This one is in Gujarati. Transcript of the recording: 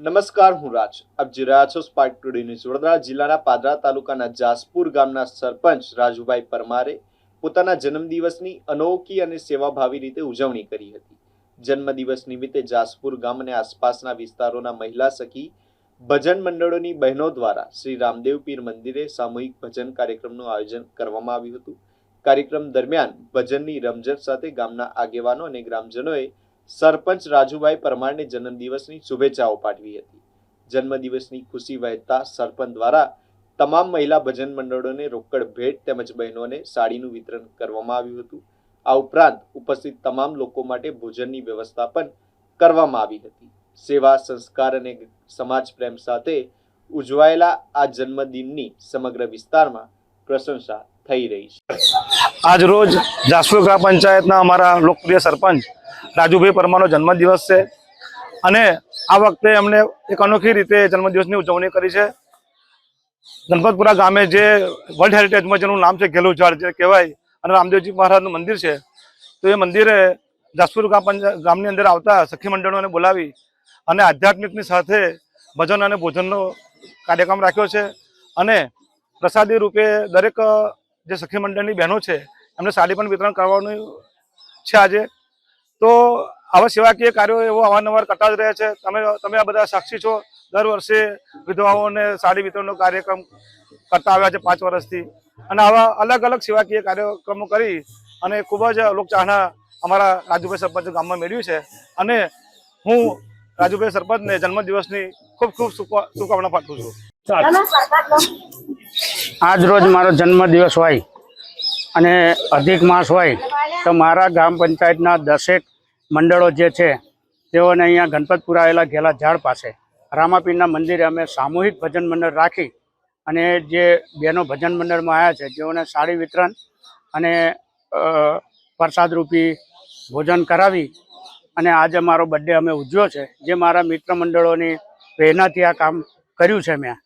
નમસ્કાર, હું રાજ. આપ જોઈ રહ્યા છો સ્પાર્ક ટુડે ન્યૂઝ. વડોદરા જિલ્લાના પાદરા તાલુકાના જાસપુર ગામના સરપંચ રાજુભાઈ પરમારે પોતાના જન્મદિવસની અનોખી અને સેવાભાવી રીતે ઉજવણી કરી હતી. જન્મદિવસ નિમિત્તે જાસપુર ગામ અને આસપાસના વિસ્તારોના મહિલા સખી ભજન મંડળોની બહેનો દ્વારા શ્રી રામદેવ પીર મંદિરે સામૂહિક ભજન કાર્યક્રમનું આયોજન કરવામાં આવ્યું હતું. કાર્યક્રમ દરમિયાન ભજનની રમઝટ સાથે ગામના આગેવાનો અને ગ્રામજનોએ સરપંચ રાજુભાઈ પરમારને જન્મદિવસની શુભેચ્છાઓ પાઠવી હતી. જન્મદિવસની ખુશી વહેતા સરપંચ દ્વારા તમામ મહિલા ભજન મંડળોને રોકડ ભેટ તેમજ બહેનોને સાડીનું વિતરણ કરવામાં આવ્યું હતું. આ ઉપરાંત ઉપસ્થિત તમામ લોકો માટે ભોજનની વ્યવસ્થા પણ કરવામાં આવી હતી. સેવા, સંસ્કાર અને સમાજ પ્રેમ સાથે ઉજવાયેલા આ જન્મદિનની સમગ્ર વિસ્તારમાં પ્રશંસા થઈ રહી છે. આજ રોજ જાસપુર ગ્રામ પંચાયતના અમારા લોકપ્રિય સરપંચ રાજુભાઈ પરમારનો જન્મદિવસ છે અને આ વખતે અમને એક અનોખી રીતે જન્મદિવસની ઉજવણી કરી છે. ગણપતપુરા ગામે જે વર્લ્ડ હેરિટેજમાં જેનું નામ છે ઘેલું ઝાડ જે કહેવાય અને રામદેવજી મહારાજનું મંદિર છે, તો એ મંદિરે જાસપુર ગામની અંદર આવતા સખી મંડળોને બોલાવી અને આધ્યાત્મિકની સાથે ભજન અને ભોજનનો કાર્યક્રમ રાખ્યો છે અને પ્રસાદી રૂપે દરેક જે સખી મંડળની બહેનો છે એમને સાડી પણ વિતરણ કરવાનું છે આજે. તો આવા સેવાકીય કાર્યો એવો અવારનવાર કરતા જ રહે છે. તમે આ બધા સાક્ષી છો. દર વર્ષે વિધવાઓને સાડી વિતરણનો કાર્યક્રમ કરતા આવ્યા છે 5 વર્ષથી અને આવા અલગ અલગ સેવાકીય કાર્યક્રમો કરી અને ખૂબ જ લોકચાહના અમારા રાજુભાઈ સરપંચ ગામમાં મેળવી છે અને હું રાજુભાઈ સરપંચને જન્મદિવસની ખૂબ ખૂબ શુભકામના પાઠવું છું. આજ રોજ મારો જન્મદિવસ હોય અને અધિક માસ હોય તો મારા ગ્રામ પંચાયતના 10 મંડળો જે છે તેઓને અહીંયા ગણપતપુરા આવેલા ઘેલા ઝાડ પાસે રામાપીરના મંદિરે અમે સામૂહિક ભજન મંડળ રાખી અને જે બહેનો ભજન મંડળમાં આવ્યા છે જેઓને સાડી વિતરણ અને પ્રસાદરૂપી ભોજન કરાવી અને આજે મારો બર્થડે અમે ઉજવ્યો છે. જે મારા મિત્ર મંડળોની પ્રેરણાથી આ કામ કર્યું છે મેં.